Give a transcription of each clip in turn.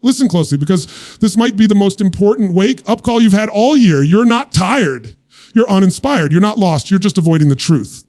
Listen closely, because this might be the most important wake-up call you've had all year. You're not tired. You're uninspired. You're not lost. You're just avoiding the truth.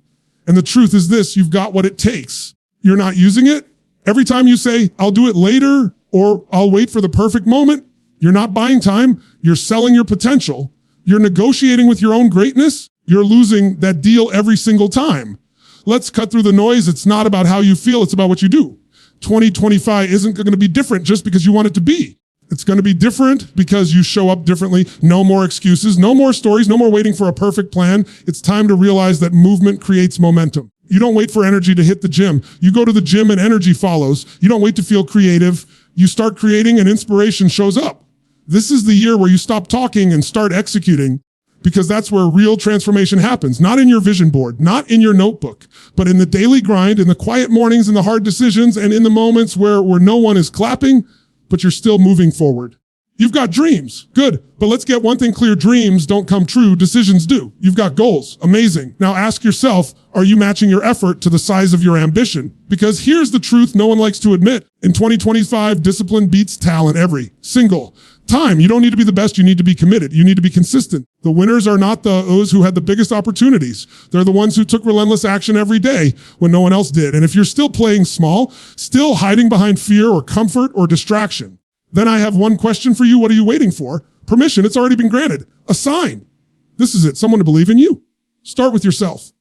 And the truth is this: you've got what it takes. You're not using it. Every time you say, I'll do it later, or I'll wait for the perfect moment, you're not buying time. You're selling your potential. You're negotiating with your own greatness. You're losing that deal every single time. Let's cut through the noise. It's not about how you feel. It's about what you do. 2025 isn't going to be different just because you want it to be. It's going to be different because you show up differently. No more excuses, no more stories, no more waiting for a perfect plan. It's time to realize that movement creates momentum. You don't wait for energy to hit the gym. You go to the gym and energy follows. You don't wait to feel creative. You start creating and inspiration shows up. This is the year where you stop talking and start executing, because that's where real transformation happens. Not in your vision board, not in your notebook, but in the daily grind, in the quiet mornings, in the hard decisions, and in the moments where no one is clapping, but you're still moving forward. You've got dreams. Good. But let's get one thing clear. Dreams don't come true. Decisions do. You've got goals. Amazing. Now ask yourself, are you matching your effort to the size of your ambition? Because here's the truth no one likes to admit. In 2025, discipline beats talent every single time. You don't need to be the best. You need to be committed. You need to be consistent. The winners are not those who had the biggest opportunities. They're the ones who took relentless action every day when no one else did. And if you're still playing small, still hiding behind fear or comfort or distraction, then I have one question for you. What are you waiting for? Permission. It's already been granted. A sign. This is it. Someone to believe in you. Start with yourself,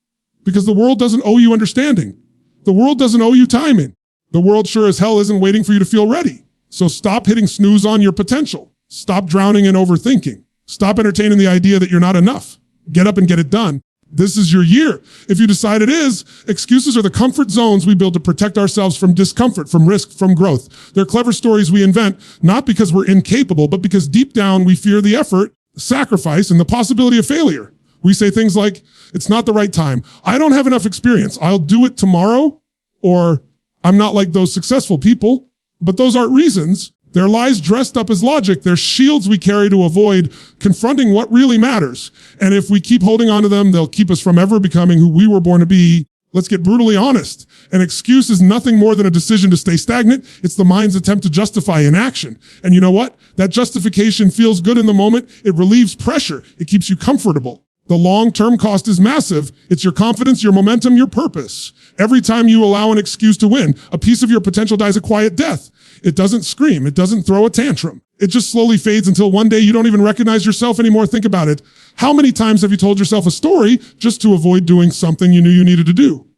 because the world doesn't owe you understanding. The world doesn't owe you timing. The world sure as hell isn't waiting for you to feel ready. So stop hitting snooze on your potential. Stop drowning in overthinking. Stop entertaining the idea that you're not enough. Get up and get it done. This is your year. If you decide it is, excuses are the comfort zones we build to protect ourselves from discomfort, from risk, from growth. They're clever stories we invent, not because we're incapable, but because deep down we fear the effort, sacrifice, and the possibility of failure. We say things like, it's not the right time. I don't have enough experience. I'll do it tomorrow. Or I'm not like those successful people. But those aren't reasons. They're lies dressed up as logic. They're shields we carry to avoid confronting what really matters. And if we keep holding on to them, they'll keep us from ever becoming who we were born to be. Let's get brutally honest. An excuse is nothing more than a decision to stay stagnant. It's the mind's attempt to justify inaction. And you know what? That justification feels good in the moment. It relieves pressure. It keeps you comfortable. The long-term cost is massive. It's your confidence, your momentum, your purpose. Every time you allow an excuse to win, a piece of your potential dies a quiet death. It doesn't scream. It doesn't throw a tantrum. It just slowly fades until one day you don't even recognize yourself anymore. Think about it. How many times have you told yourself a story just to avoid doing something you knew you needed to do?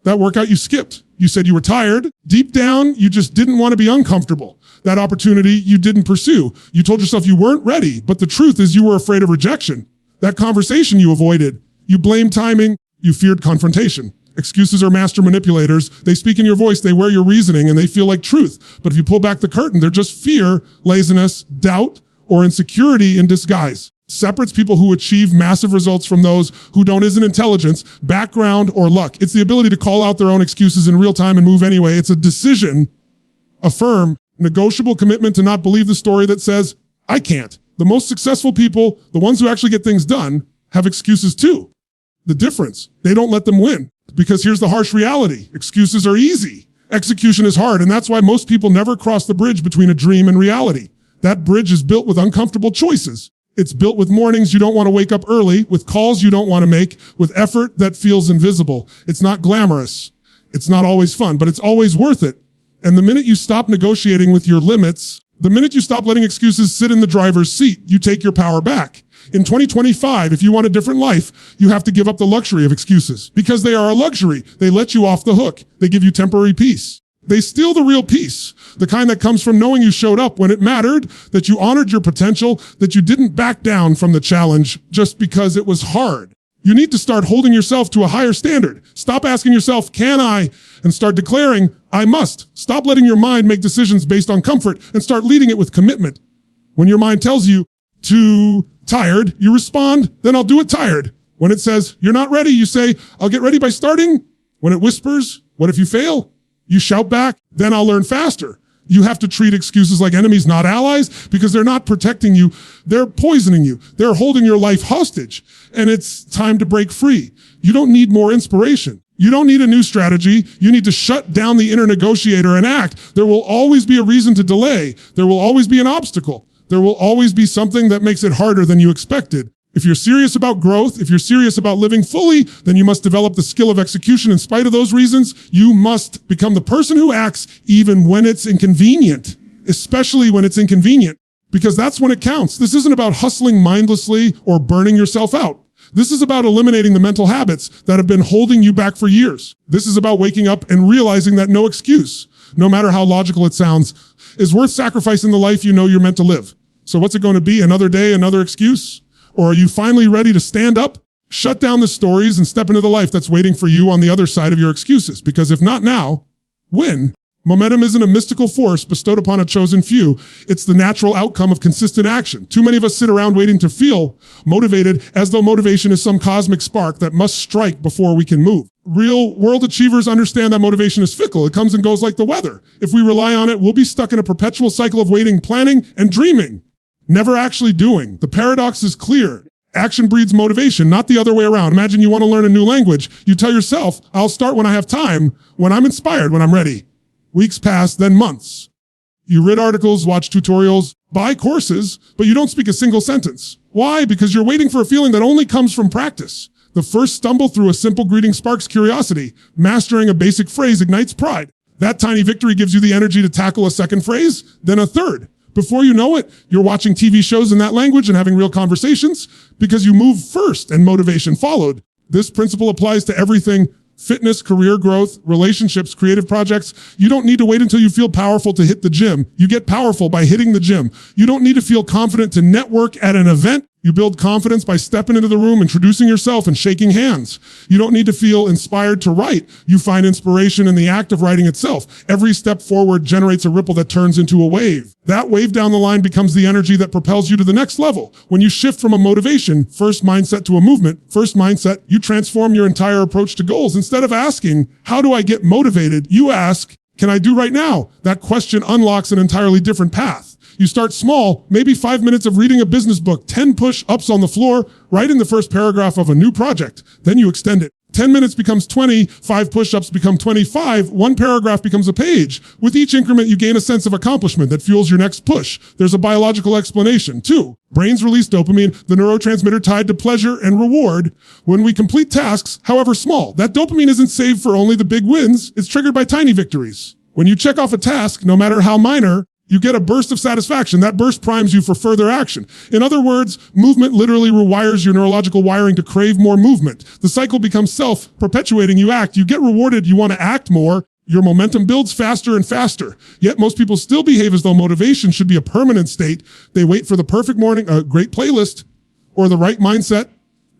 That workout you skipped. You said you were tired. Deep down, you just didn't want to be uncomfortable. That opportunity you didn't pursue. You told yourself you weren't ready, but the truth is you were afraid of rejection. That conversation you avoided. You blamed timing. You feared confrontation. Excuses are master manipulators. They speak in your voice, they wear your reasoning, and they feel like truth. But if you pull back the curtain, they're just fear, laziness, doubt, or insecurity in disguise. Separates people who achieve massive results from those who don't isn't intelligence, background, or luck. It's the ability to call out their own excuses in real time and move anyway. It's a decision, a firm, negotiable commitment to not believe the story that says, I can't. The most successful people, the ones who actually get things done, have excuses too. The difference, they don't let them win. Because here's the harsh reality. Excuses are easy. Execution is hard, and that's why most people never cross the bridge between a dream and reality. That bridge is built with uncomfortable choices. It's built with mornings you don't want to wake up early, with calls you don't want to make, with effort that feels invisible. It's not glamorous. It's not always fun, but it's always worth it. And the minute you stop negotiating with your limits, the minute you stop letting excuses sit in the driver's seat, you take your power back. In 2025, if you want a different life, you have to give up the luxury of excuses, because they are a luxury. They let you off the hook. They give you temporary peace. They steal the real peace, the kind that comes from knowing you showed up when it mattered, that you honored your potential, that you didn't back down from the challenge just because it was hard. You need to start holding yourself to a higher standard. Stop asking yourself, can I? And start declaring, I must. Stop letting your mind make decisions based on comfort and start leading it with commitment. When your mind tells you too tired, you respond, then I'll do it tired. When it says, you're not ready, you say, I'll get ready by starting. When it whispers, what if you fail? You shout back, then I'll learn faster. You have to treat excuses like enemies, not allies, because they're not protecting you. They're poisoning you. They're holding your life hostage. And it's time to break free. You don't need more inspiration. You don't need a new strategy. You need to shut down the inner negotiator and act. There will always be a reason to delay. There will always be an obstacle. There will always be something that makes it harder than you expected. If you're serious about growth, if you're serious about living fully, then you must develop the skill of execution. In spite of those reasons, you must become the person who acts even when it's inconvenient, especially when it's inconvenient, because that's when it counts. This isn't about hustling mindlessly or burning yourself out. This is about eliminating the mental habits that have been holding you back for years. This is about waking up and realizing that no excuse, no matter how logical it sounds, is worth sacrificing the life you know you're meant to live. So what's it going to be? Another day, another excuse? Or are you finally ready to stand up, shut down the stories, and step into the life that's waiting for you on the other side of your excuses? Because if not now, when? Momentum isn't a mystical force bestowed upon a chosen few. It's the natural outcome of consistent action. Too many of us sit around waiting to feel motivated as though motivation is some cosmic spark that must strike before we can move. Real world achievers understand that motivation is fickle. It comes and goes like the weather. If we rely on it, we'll be stuck in a perpetual cycle of waiting, planning, and dreaming, never actually doing. The paradox is clear. Action breeds motivation, not the other way around. Imagine you want to learn a new language. You tell yourself, I'll start when I have time, when I'm inspired, when I'm ready. Weeks pass, then months. You read articles, watch tutorials, buy courses, but you don't speak a single sentence. Why? Because you're waiting for a feeling that only comes from practice. The first stumble through a simple greeting sparks curiosity. Mastering a basic phrase ignites pride. That tiny victory gives you the energy to tackle a second phrase, then a third. Before you know it, you're watching TV shows in that language and having real conversations because you moved first and motivation followed. This principle applies to everything: fitness, career growth, relationships, creative projects. You don't need to wait until you feel powerful to hit the gym. You get powerful by hitting the gym. You don't need to feel confident to network at an event. You build confidence by stepping into the room, introducing yourself, and shaking hands. You don't need to feel inspired to write. You find inspiration in the act of writing itself. Every step forward generates a ripple that turns into a wave. That wave down the line becomes the energy that propels you to the next level. When you shift from a motivation first mindset to a movement first mindset, you transform your entire approach to goals. Instead of asking, how do I get motivated? You ask, can I do right now? That question unlocks an entirely different path. You start small, maybe 5 minutes of reading a business book, 10 push-ups on the floor, writing the first paragraph of a new project. Then you extend it. 10 minutes becomes 20, 5 push-ups become 25, 1 paragraph becomes a page. With each increment, you gain a sense of accomplishment that fuels your next push. There's a biological explanation, too. Brains release dopamine, the neurotransmitter tied to pleasure and reward, when we complete tasks, however small. That dopamine isn't saved for only the big wins. It's triggered by tiny victories. When you check off a task, no matter how minor, you get a burst of satisfaction. That burst primes you for further action. In other words, movement literally rewires your neurological wiring to crave more movement. The cycle becomes self-perpetuating. You act, you get rewarded, you want to act more. Your momentum builds faster and faster. Yet most people still behave as though motivation should be a permanent state. They wait for the perfect morning, a great playlist, or the right mindset.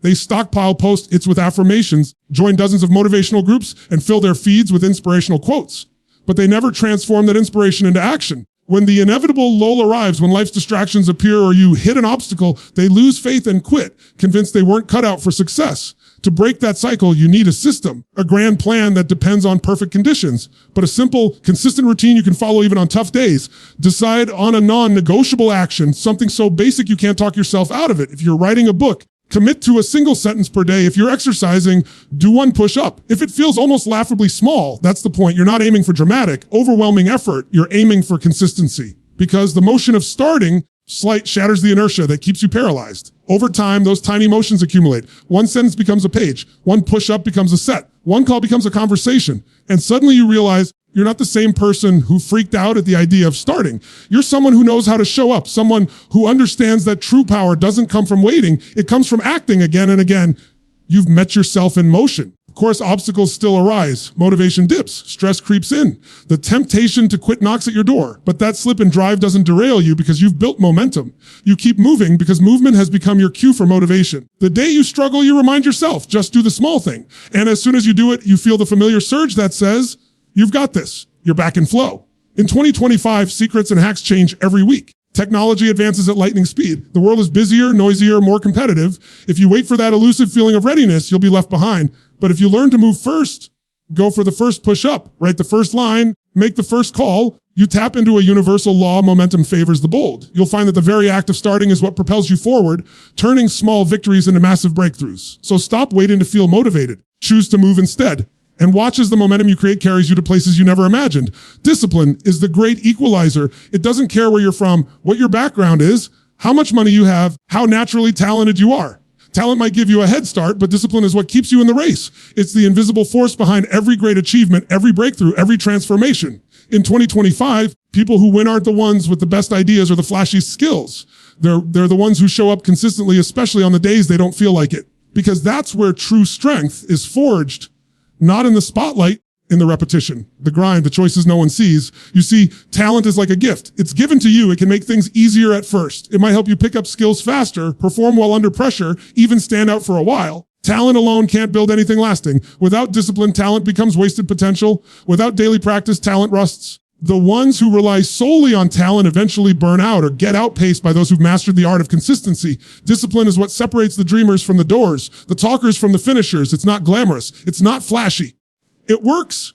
They stockpile post-its with affirmations, join dozens of motivational groups, and fill their feeds with inspirational quotes. But they never transform that inspiration into action. When the inevitable lull arrives, when life's distractions appear or you hit an obstacle, they lose faith and quit, convinced they weren't cut out for success. To break that cycle, you need a system, a grand plan that depends on perfect conditions, but a simple, consistent routine you can follow even on tough days. Decide on a non-negotiable action, something so basic you can't talk yourself out of it. If you're writing a book, commit to a single sentence per day. If you're exercising, do 1 push-up. If it feels almost laughably small, that's the point. You're not aiming for dramatic, overwhelming effort. You're aiming for consistency. Because the motion of starting slight shatters the inertia that keeps you paralyzed. Over time, those tiny motions accumulate. 1 sentence becomes a page. 1 push-up becomes a set. 1 call becomes a conversation. And suddenly you realize you're not the same person who freaked out at the idea of starting. You're someone who knows how to show up, someone who understands that true power doesn't come from waiting. It comes from acting again and again. You've met yourself in motion. Of course, obstacles still arise. Motivation dips. Stress creeps in. The temptation to quit knocks at your door. But that slip and drive doesn't derail you because you've built momentum. You keep moving because movement has become your cue for motivation. The day you struggle, you remind yourself, just do the small thing. And as soon as you do it, you feel the familiar surge that says, you've got this. You're back in flow. In 2025, secrets and hacks change every week. Technology advances at lightning speed. The world is busier, noisier, more competitive. If you wait for that elusive feeling of readiness, you'll be left behind. But if you learn to move first, go for the first push-up, write the first line, make the first call, you tap into a universal law: momentum favors the bold. You'll find that the very act of starting is what propels you forward, turning small victories into massive breakthroughs. So stop waiting to feel motivated. Choose to move instead. And watch as the momentum you create carries you to places you never imagined. Discipline is the great equalizer. It doesn't care where you're from, what your background is, how much money you have, how naturally talented you are. Talent might give you a head start, but discipline is what keeps you in the race. It's the invisible force behind every great achievement, every breakthrough, every transformation. In 2025, people who win aren't the ones with the best ideas or the flashy skills. They're the ones who show up consistently, especially on the days they don't feel like it. Because that's where true strength is forged, not in the spotlight, in the repetition, the grind, the choices no one sees. You see, talent is like a gift. It's given to you. It can make things easier at first. It might help you pick up skills faster, perform well under pressure, even stand out for a while. Talent alone can't build anything lasting. Without discipline, talent becomes wasted potential. Without daily practice, talent rusts. The ones who rely solely on talent eventually burn out or get outpaced by those who've mastered the art of consistency. Discipline is what separates the dreamers from the doers, the talkers from the finishers. It's not glamorous. It's not flashy. It works.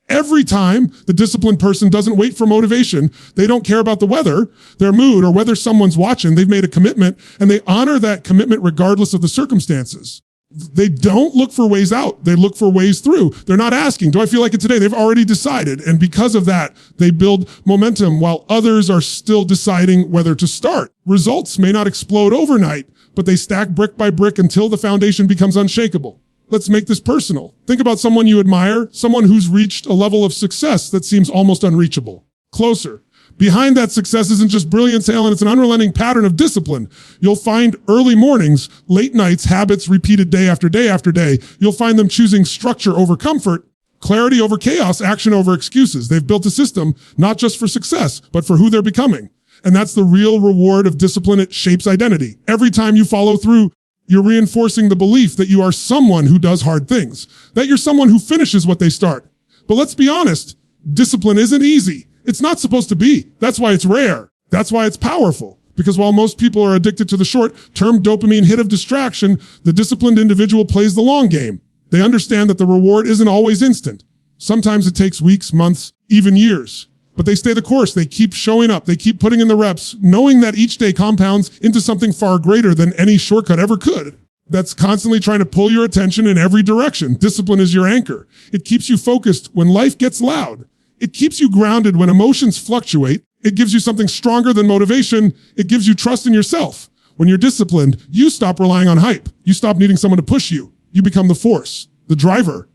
Every time the disciplined person doesn't wait for motivation, they don't care about the weather, their mood, or whether someone's watching. They've made a commitment, and they honor that commitment regardless of the circumstances. They don't look for ways out. They look for ways through. They're not asking, do I feel like it today? They've already decided. And because of that, they build momentum while others are still deciding whether to start. Results may not explode overnight, but they stack brick by brick until the foundation becomes unshakable. Let's make this personal. Think about someone you admire, someone who's reached a level of success that seems almost unreachable. Closer. Behind that success isn't just brilliant talent, it's an unrelenting pattern of discipline. You'll find early mornings, late nights, habits repeated day after day after day. You'll find them choosing structure over comfort, clarity over chaos, action over excuses. They've built a system, not just for success, but for who they're becoming. And that's the real reward of discipline. It shapes identity. Every time you follow through, you're reinforcing the belief that you are someone who does hard things, that you're someone who finishes what they start. But let's be honest, discipline isn't easy. It's not supposed to be. That's why it's rare. That's why it's powerful. Because while most people are addicted to the short-term dopamine hit of distraction, the disciplined individual plays the long game. They understand that the reward isn't always instant. Sometimes it takes weeks, months, even years. But they stay the course. They keep showing up. They keep putting in the reps, knowing that each day compounds into something far greater than any shortcut ever could. That's constantly trying to pull your attention in every direction. Discipline is your anchor. It keeps you focused when life gets loud. It keeps you grounded when emotions fluctuate. It gives you something stronger than motivation. It gives you trust in yourself. When you're disciplined, you stop relying on hype. You stop needing someone to push you. You become the force, the driver,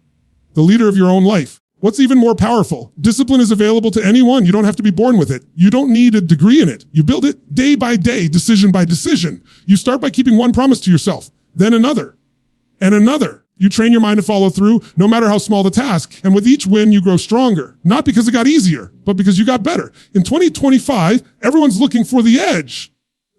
the leader of your own life. What's even more powerful? Discipline is available to anyone. You don't have to be born with it. You don't need a degree in it. You build it day by day, decision by decision. You start by keeping one promise to yourself, then another, and another. You train your mind to follow through, no matter how small the task. And with each win, you grow stronger. Not because it got easier, but because you got better. In 2025, everyone's looking for the edge,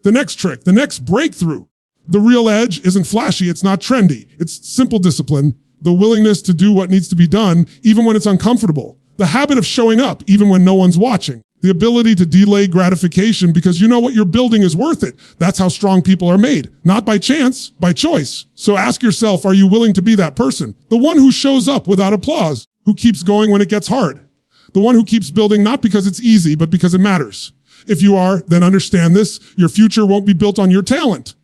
the next trick, the next breakthrough. The real edge isn't flashy. It's not trendy. It's simple discipline. The willingness to do what needs to be done, even when it's uncomfortable. The habit of showing up, even when no one's watching. The ability to delay gratification because you know what you're building is worth it. That's how strong people are made. Not by chance, by choice. So ask yourself, are you willing to be that person? The one who shows up without applause, who keeps going when it gets hard. The one who keeps building not because it's easy, but because it matters. If you are, then understand this. Your future won't be built on your talent.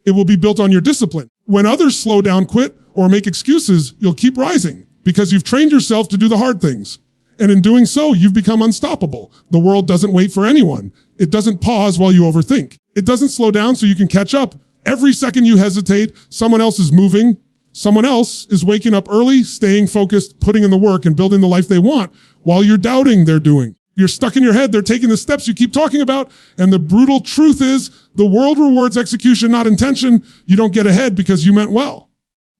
It will be built on your discipline. When others slow down, quit, or make excuses, you'll keep rising because you've trained yourself to do the hard things. And in doing so, you've become unstoppable. The world doesn't wait for anyone. It doesn't pause while you overthink. It doesn't slow down so you can catch up. Every second you hesitate, someone else is moving. Someone else is waking up early, staying focused, putting in the work and building the life they want while you're doubting they're doing. You're stuck in your head. They're taking the steps you keep talking about. And the brutal truth is the world rewards execution, not intention. You don't get ahead because you meant well.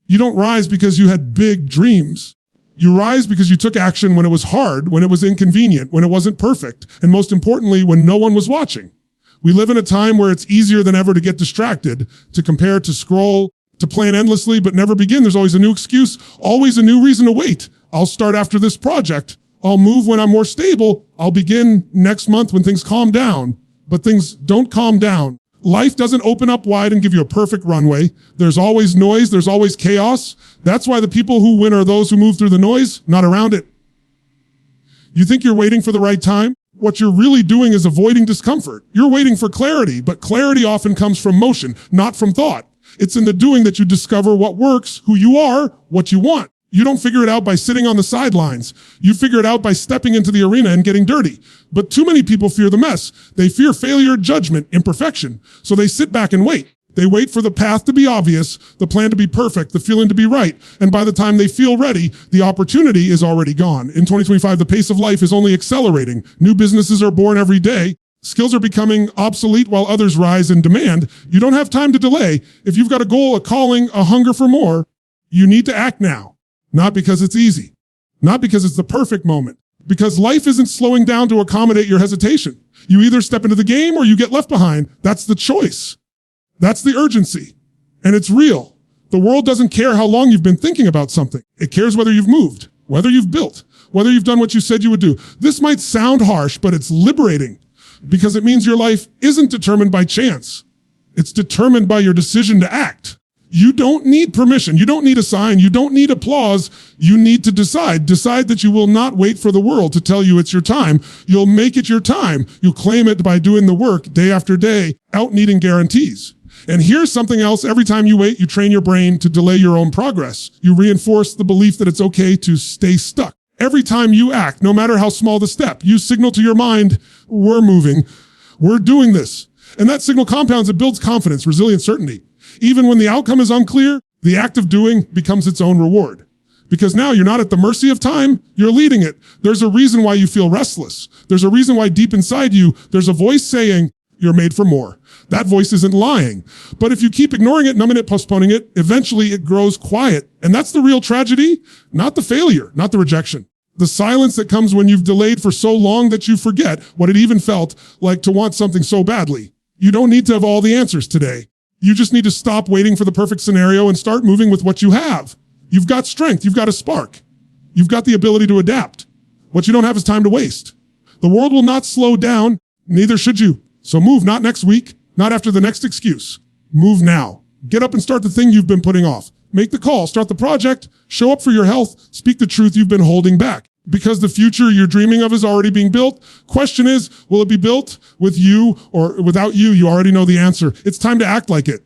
You don't rise because you had big dreams. You rise because you took action when it was hard, when it was inconvenient, when it wasn't perfect, and most importantly, when no one was watching. We live in a time where it's easier than ever to get distracted, to compare, to scroll, to plan endlessly, but never begin. There's always a new excuse, always a new reason to wait. I'll start after this project. I'll move when I'm more stable. I'll begin next month when things calm down. But things don't calm down. Life doesn't open up wide and give you a perfect runway. There's always noise. There's always chaos. That's why the people who win are those who move through the noise, not around it. You think you're waiting for the right time? What you're really doing is avoiding discomfort. You're waiting for clarity, but clarity often comes from motion, not from thought. It's in the doing that you discover what works, who you are, what you want. You don't figure it out by sitting on the sidelines. You figure it out by stepping into the arena and getting dirty. But too many people fear the mess. They fear failure, judgment, imperfection. So they sit back and wait. They wait for the path to be obvious, the plan to be perfect, the feeling to be right. And by the time they feel ready, the opportunity is already gone. In 2025, the pace of life is only accelerating. New businesses are born every day. Skills are becoming obsolete while others rise in demand. You don't have time to delay. If you've got a goal, a calling, a hunger for more, you need to act now. Not because it's easy. Not because it's the perfect moment. Because life isn't slowing down to accommodate your hesitation. You either step into the game or you get left behind. That's the choice. That's the urgency. And it's real. The world doesn't care how long you've been thinking about something. It cares whether you've moved, whether you've built, whether you've done what you said you would do. This might sound harsh, but it's liberating because it means your life isn't determined by chance. It's determined by your decision to act. You don't need permission. You don't need a sign. You don't need applause. You need to decide. Decide that you will not wait for the world to tell you it's your time. You'll make it your time. You'll claim it by doing the work day after day, out needing guarantees. And here's something else. Every time you wait, you train your brain to delay your own progress. You reinforce the belief that it's okay to stay stuck. Every time you act, no matter how small the step, you signal to your mind, we're moving, we're doing this. And that signal compounds, it builds confidence, resilience, certainty. Even when the outcome is unclear, the act of doing becomes its own reward. Because now you're not at the mercy of time, you're leading it. There's a reason why you feel restless. There's a reason why deep inside you, there's a voice saying, you're made for more. That voice isn't lying. But if you keep ignoring it, numbing it, postponing it, eventually it grows quiet. And that's the real tragedy, not the failure, not the rejection. The silence that comes when you've delayed for so long that you forget what it even felt like to want something so badly. You don't need to have all the answers today. You just need to stop waiting for the perfect scenario and start moving with what you have. You've got strength. You've got a spark. You've got the ability to adapt. What you don't have is time to waste. The world will not slow down. Neither should you. So move, not next week, not after the next excuse. Move now. Get up and start the thing you've been putting off. Make the call, start the project, show up for your health, speak the truth you've been holding back. Because the future you're dreaming of is already being built. Question is, will it be built with you or without you? You already know the answer. It's time to act like it.